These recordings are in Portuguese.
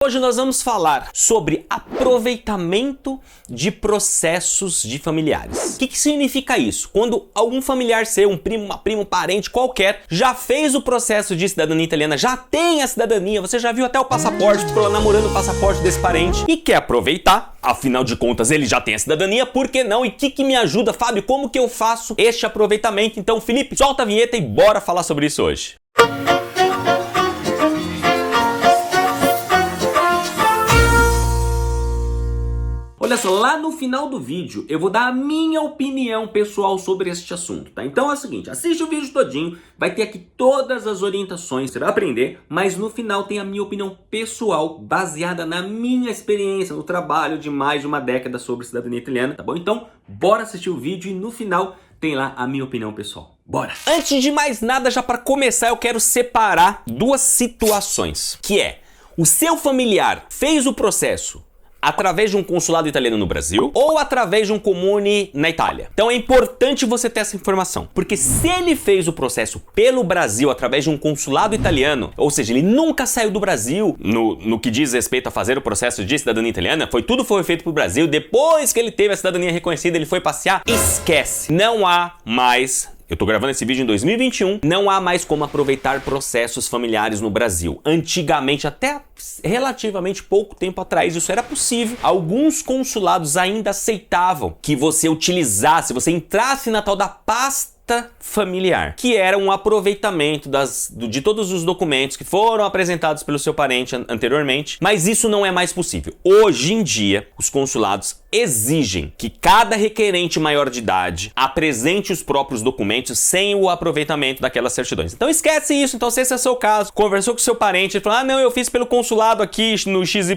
Hoje nós vamos falar sobre aproveitamento de processos de familiares. O que significa isso? Quando algum familiar seu, um primo, uma prima, um parente qualquer, já fez o processo de cidadania italiana, já tem a cidadania, você já viu até o passaporte, ficou lá namorando o passaporte desse parente e quer aproveitar, afinal de contas ele já tem a cidadania, por que não? E o que me ajuda, Fábio? Como que eu faço este aproveitamento? Então, Felipe, solta a vinheta e bora falar sobre isso hoje. Olha só, lá no final do vídeo eu vou dar a minha opinião pessoal sobre este assunto, tá? Então é o seguinte, assiste o vídeo todinho, vai ter aqui todas as orientações, você vai aprender, mas no final tem a minha opinião pessoal, baseada na minha experiência, no trabalho de mais de uma década sobre cidadania italiana, tá bom? Então, bora assistir o vídeo e no final tem lá a minha opinião pessoal. Bora! Antes de mais nada, já para começar, eu quero separar duas situações, que é, o seu familiar fez o processo através de um consulado italiano no Brasil ou através de um comune na Itália. Então é importante você ter essa informação, porque se ele fez o processo pelo Brasil através de um consulado italiano, ou seja, ele nunca saiu do Brasil no que diz respeito a fazer o processo de cidadania italiana, tudo foi feito pro Brasil, depois que ele teve a cidadania reconhecida, ele foi passear, esquece, não há mais. Eu tô gravando esse vídeo em 2021, não há mais como aproveitar processos familiares no Brasil. Antigamente, até relativamente pouco tempo atrás, isso era possível. Alguns consulados ainda aceitavam que você utilizasse, você entrasse na tal da pasta familiar, que era um aproveitamento de todos os documentos que foram apresentados pelo seu parente anteriormente, mas isso não é mais possível. Hoje em dia, os consulados exigem que cada requerente maior de idade apresente os próprios documentos sem o aproveitamento daquelas certidões. Então esquece isso. Então, se esse é o seu caso, conversou com seu parente e falou, não, eu fiz pelo consulado aqui no XYZ,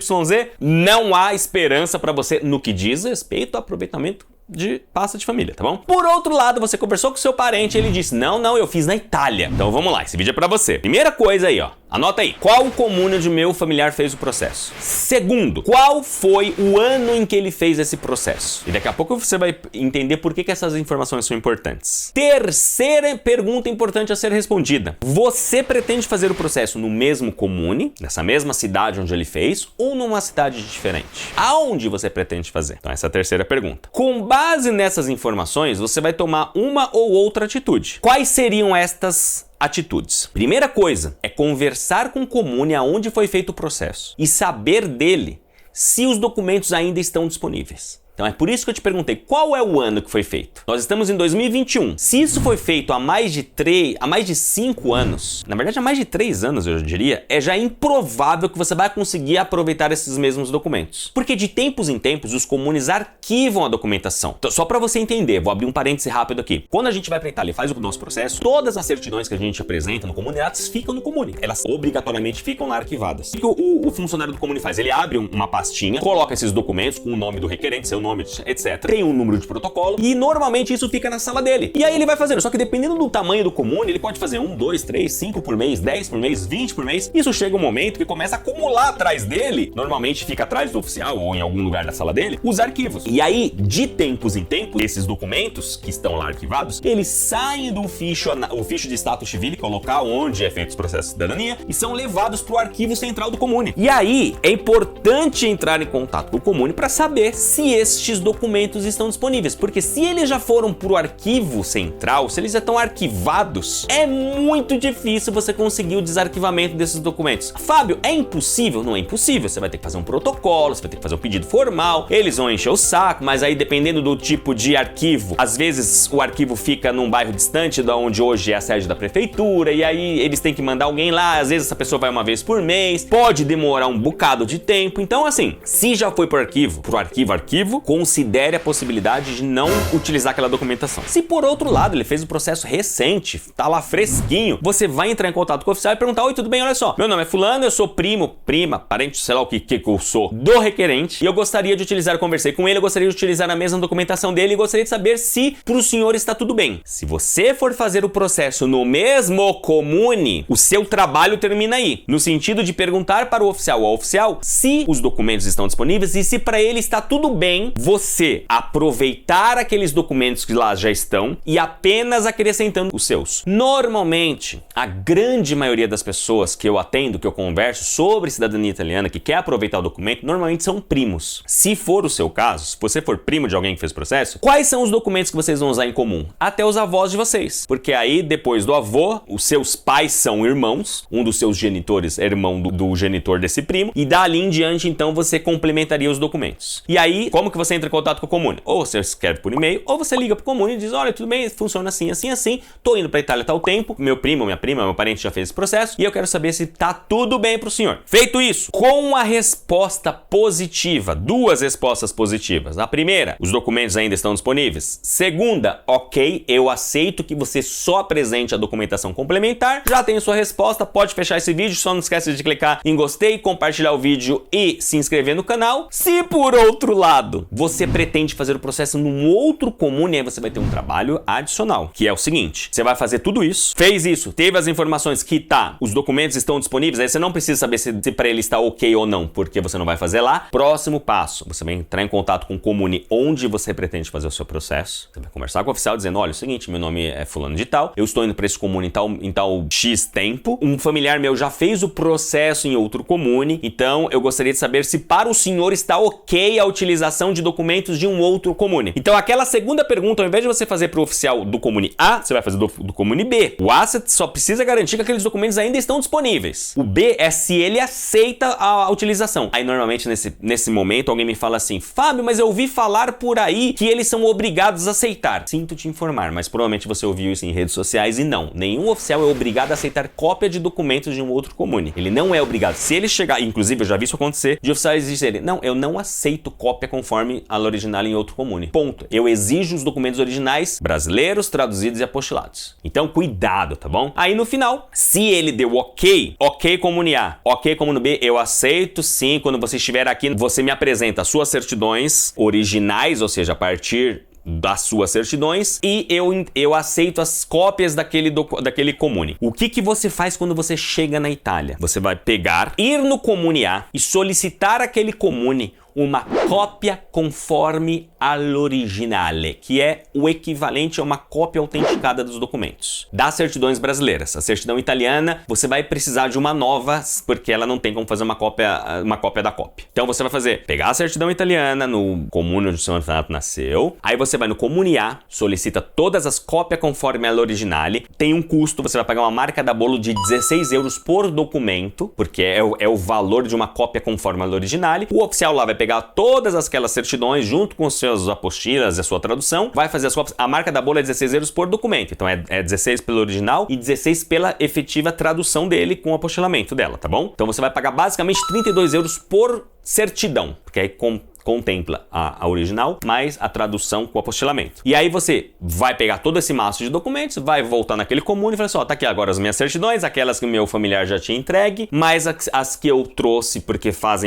não há esperança para você no que diz respeito ao aproveitamento de pasta de família, tá bom? Por outro lado, você conversou com seu parente e ele disse, não, eu fiz na Itália. Então vamos lá, esse vídeo é pra você. Primeira coisa aí, ó, anota aí. Qual comune de meu familiar fez o processo? Segundo, qual foi o ano em que ele fez esse processo? E daqui a pouco você vai entender por que essas informações são importantes. Terceira pergunta importante a ser respondida. Você pretende fazer o processo no mesmo comune, nessa mesma cidade onde ele fez, ou numa cidade diferente? Aonde você pretende fazer? Então essa é a terceira pergunta. Com base nessas informações, você vai tomar uma ou outra atitude. Quais seriam estas atitudes? Primeira coisa é conversar com o comune aonde foi feito o processo e saber dele se os documentos ainda estão disponíveis. Então é por isso que eu te perguntei, qual é o ano que foi feito? Nós estamos em 2021. Se isso foi feito há mais de 5 anos, na verdade há mais de 3 anos eu diria, é já improvável que você vai conseguir aproveitar esses mesmos documentos. Porque de tempos em tempos os comunes arquivam a documentação. Então, só para você entender, vou abrir um parêntese rápido aqui. Quando a gente vai para a Itália e faz o nosso processo, todas as certidões que a gente apresenta no comune, elas ficam no comune. Elas obrigatoriamente ficam lá arquivadas. O que o funcionário do comune faz? Ele abre uma pastinha, coloca esses documentos com o nome do requerente, seu nome, etc. Tem um número de protocolo e normalmente isso fica na sala dele. E aí ele vai fazendo, só que dependendo do tamanho do comune, ele pode fazer 1, 2, 3, 5 por mês, 10 por mês, 20 por mês. Isso chega um momento que começa a acumular atrás dele, normalmente fica atrás do oficial ou em algum lugar da sala dele, os arquivos. E aí, de tempos em tempos, esses documentos que estão lá arquivados, eles saem do ficho de status civil, que é o local onde é feito os processos de cidadania, e são levados para o arquivo central do comune. E aí, é importante entrar em contato com o comune para saber se estes documentos estão disponíveis, porque se eles já foram para o arquivo central, se eles já estão arquivados, é muito difícil você conseguir o desarquivamento desses documentos. Fábio, é impossível? Não é impossível, você vai ter que fazer um protocolo, você vai ter que fazer um pedido formal, eles vão encher o saco, mas aí dependendo do tipo de arquivo, às vezes o arquivo fica num bairro distante da onde hoje é a sede da prefeitura, e aí eles têm que mandar alguém lá, às vezes essa pessoa vai uma vez por mês, pode demorar um bocado de tempo. Então assim, se já foi pro arquivo, considere a possibilidade de não utilizar aquela documentação. Se por outro lado ele fez o processo recente, tá lá fresquinho, você vai entrar em contato com o oficial e perguntar, oi, tudo bem, olha só, meu nome é fulano, eu sou primo, prima, parente, sei lá o que eu sou, do requerente, e eu gostaria de utilizar, conversei com ele, eu gostaria de utilizar a mesma documentação dele e gostaria de saber se pro senhor está tudo bem. Se você for fazer o processo no mesmo comune, o seu trabalho termina aí, no sentido de perguntar para o oficial ou ao oficial se os documentos estão disponíveis e se para ele está tudo bem você aproveitar aqueles documentos que lá já estão e apenas acrescentando os seus. Normalmente, a grande maioria das pessoas que eu atendo, que eu converso sobre cidadania italiana, que quer aproveitar o documento, normalmente são primos. Se for o seu caso, se você for primo de alguém que fez o processo, quais são os documentos que vocês vão usar em comum? Até os avós de vocês. Porque aí, depois do avô, os seus pais são irmãos, um dos seus genitores é irmão do genitor desse primo, e dali em diante, então, você complementaria os documentos. E aí, como que você entra em contato com o Comune? Ou você escreve por e-mail, ou você liga pro Comune e diz, olha, tudo bem, funciona assim, assim, assim, tô indo pra Itália tal tempo, meu primo, minha prima, meu parente já fez esse processo, e eu quero saber se tá tudo bem pro senhor. Feito isso, com a resposta positiva, duas respostas positivas. A primeira, os documentos ainda estão disponíveis. Segunda, ok, eu aceito que você só apresente a documentação complementar. Já tem sua resposta, pode fechar esse vídeo, só não esquece de clicar em gostei, compartilhar o vídeo e se inscrever no canal. Se por outro lado, você pretende fazer o processo num outro Comune, aí você vai ter um trabalho adicional, que é o seguinte, você vai fazer tudo isso, fez isso, teve as informações que os documentos estão disponíveis, aí você não precisa saber se para ele está ok ou não, porque você não vai fazer lá. Próximo passo, você vai entrar em contato com o Comune onde você pretende fazer o seu processo, você vai conversar com o oficial dizendo, olha, é o seguinte, meu nome é fulano de tal, eu estou indo para esse Comune em tal X tempo, um familiar meu já fez o processo em outro Comune, então eu gostaria de saber se para o senhor está ok a utilização de documentos de um outro Comune. Então aquela segunda pergunta, ao invés de você fazer para o oficial do Comune A, você vai fazer do Comune B. O A você só precisa garantir que aqueles documentos ainda estão disponíveis. O B é se ele aceita a utilização. Aí normalmente nesse momento alguém me fala assim, Fábio, mas eu ouvi falar por aí que eles são obrigados a aceitar. Sinto te informar, mas provavelmente você ouviu isso em redes sociais e não. Nenhum oficial é obrigado a aceitar cópia de documentos de um outro Comune. Ele não é obrigado. Se ele chegar, inclusive eu já vi isso acontecer, de oficiais dizerem, não, eu não aceito cópia conforme a original em outro Comune. Ponto. Eu exijo os documentos originais brasileiros, traduzidos e apostilados. Então cuidado, tá bom? Aí no final, se ele deu ok Comune A, ok Comune B, eu aceito sim, quando você estiver aqui, você me apresenta as suas certidões originais, ou seja, a partir das suas certidões, e eu aceito as cópias daquele Comune. O que você faz quando você chega na Itália? Você vai ir no Comune A e solicitar aquele Comune uma cópia conforme all'originale, que é o equivalente a uma cópia autenticada dos documentos. Das certidões brasileiras. A certidão italiana, você vai precisar de uma nova, porque ela não tem como fazer uma cópia da cópia. Então você vai pegar a certidão italiana no Comune onde o seu orfanato nasceu, aí você vai no Comune A, solicita todas as cópias conforme all'originale, tem um custo, você vai pagar uma marca da bolo de 16 euros por documento, porque é o valor de uma cópia conforme all'originale. O oficial lá vai pegar todas aquelas certidões junto com os seus apostilas e a sua tradução, vai fazer as cópias. A marca da bolo é 16 euros por documento, então é 16 pelo original e 16 pela efetiva tradução dele com o apostilamento dela, tá bom? Então você vai pagar basicamente 32 euros por certidão, porque aí contempla a original mais a tradução com o apostilamento. E aí você vai pegar todo esse maço de documentos, vai voltar naquele Comune e falar assim, ó, tá aqui agora as minhas certidões, aquelas que o meu familiar já tinha entregue, mais as que eu trouxe porque faz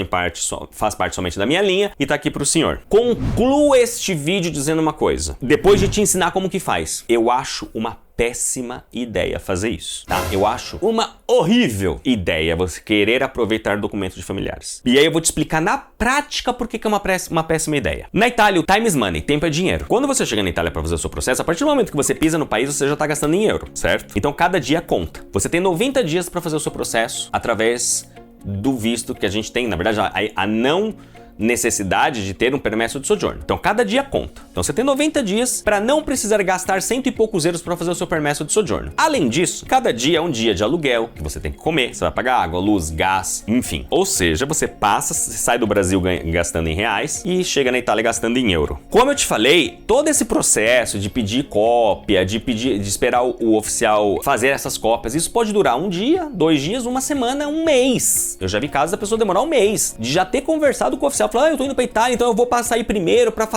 parte somente da minha linha e tá aqui pro senhor. Concluo este vídeo dizendo uma coisa. Depois de te ensinar como que faz, eu acho uma péssima ideia fazer isso, tá? Eu acho uma horrível ideia você querer aproveitar documentos de familiares. E aí eu vou te explicar na prática por que é uma péssima ideia. Na Itália, o time is money, tempo é dinheiro. Quando você chega na Itália para fazer o seu processo, a partir do momento que você pisa no país, você já tá gastando em euro, certo? Então cada dia conta. Você tem 90 dias para fazer o seu processo através do visto que a gente tem, na verdade, a não necessidade de ter um permesso de sojourno. Então cada dia conta. Então você tem 90 dias para não precisar gastar cento e poucos euros para fazer o seu permesso de sojourno. Além disso, cada dia é um dia de aluguel que você tem que comer, você vai pagar água, luz, gás, enfim. Ou seja, você sai do Brasil gastando em reais e chega na Itália gastando em euro. Como eu te falei, todo esse processo de pedir cópia, de esperar o oficial fazer essas cópias, isso pode durar um dia, 2 dias, uma semana, um mês. Eu já vi casos da pessoa demorar um mês de já ter conversado com o oficial. Falou, eu tô indo pra Itália, então eu vou passar aí primeiro pra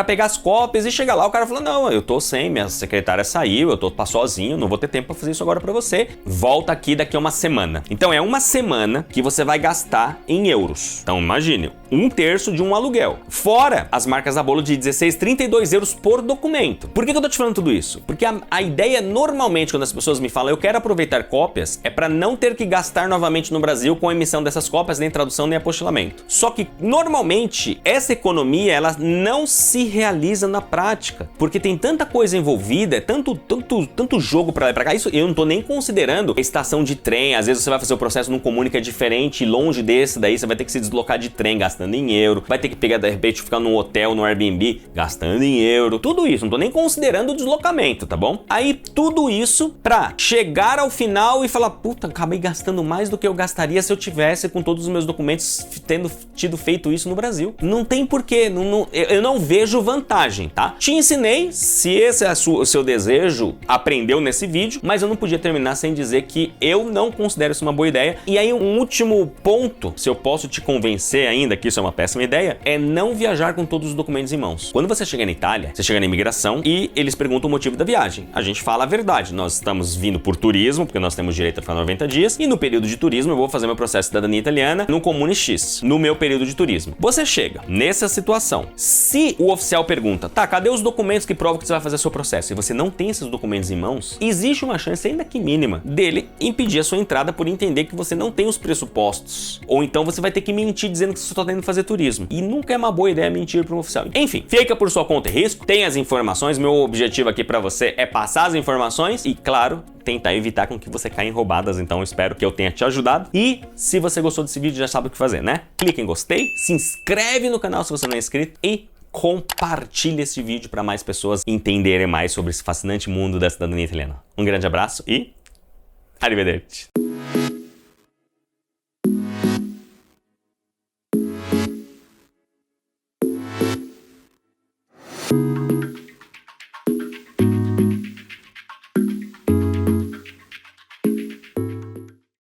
pegar as cópias, e chegar lá, o cara falou, não, eu tô sem, minha secretária saiu, eu tô sozinho, não vou ter tempo pra fazer isso agora pra você, volta aqui daqui a uma semana. Então é uma semana que você vai gastar em euros. Então imagine, 1/3 de um aluguel. Fora as marcas da bolo de 16, 32 euros por documento. Por que eu tô te falando tudo isso? Porque a ideia normalmente quando as pessoas me falam, eu quero aproveitar cópias, é pra não ter que gastar novamente no Brasil com a emissão dessas cópias, nem tradução, nem apostilamento. Só que normalmente normalmente essa economia ela não se realiza na prática, porque tem tanta coisa envolvida, é tanto jogo pra lá e pra cá. Isso eu não tô nem considerando a estação de trem. Às vezes você vai fazer o processo num comune que é diferente, longe desse, daí você vai ter que se deslocar de trem gastando em euro, vai ter que pegar, de repente, ficar num hotel, no Airbnb, gastando em euro, tudo isso, não tô nem considerando o deslocamento, tá bom? Aí tudo isso pra chegar ao final e falar, puta, acabei gastando mais do que eu gastaria se eu tivesse com todos os meus documentos tendo tido feito isso no Brasil. Não tem porquê, eu não vejo vantagem, tá? Te ensinei, se esse é o seu desejo, aprendeu nesse vídeo, mas eu não podia terminar sem dizer que eu não considero isso uma boa ideia. E aí um último ponto, se eu posso te convencer ainda que isso é uma péssima ideia, é não viajar com todos os documentos em mãos. Quando você chega na Itália, você chega na imigração e eles perguntam o motivo da viagem. A gente fala a verdade, nós estamos vindo por turismo, porque nós temos direito a ficar 90 dias, e no período de turismo eu vou fazer meu processo de cidadania italiana no Comune X, no meu período de turismo. Você chega nessa situação, se o oficial pergunta, tá, cadê os documentos que provam que você vai fazer seu processo, e você não tem esses documentos em mãos, existe uma chance, ainda que mínima, dele impedir a sua entrada por entender que você não tem os pressupostos. Ou então você vai ter que mentir dizendo que você só está indo fazer turismo. E nunca é uma boa ideia mentir para um oficial. Enfim, fica por sua conta e risco, tem as informações, meu objetivo aqui para você é passar as informações e, claro, tentar evitar com que você caia em roubadas. Então eu espero que eu tenha te ajudado. E se você gostou desse vídeo, já sabe o que fazer, né? Clique em gostei, se inscreve no canal se você não é inscrito e compartilhe esse vídeo para mais pessoas entenderem mais sobre esse fascinante mundo da cidadania italiana. Um grande abraço e arrivederci!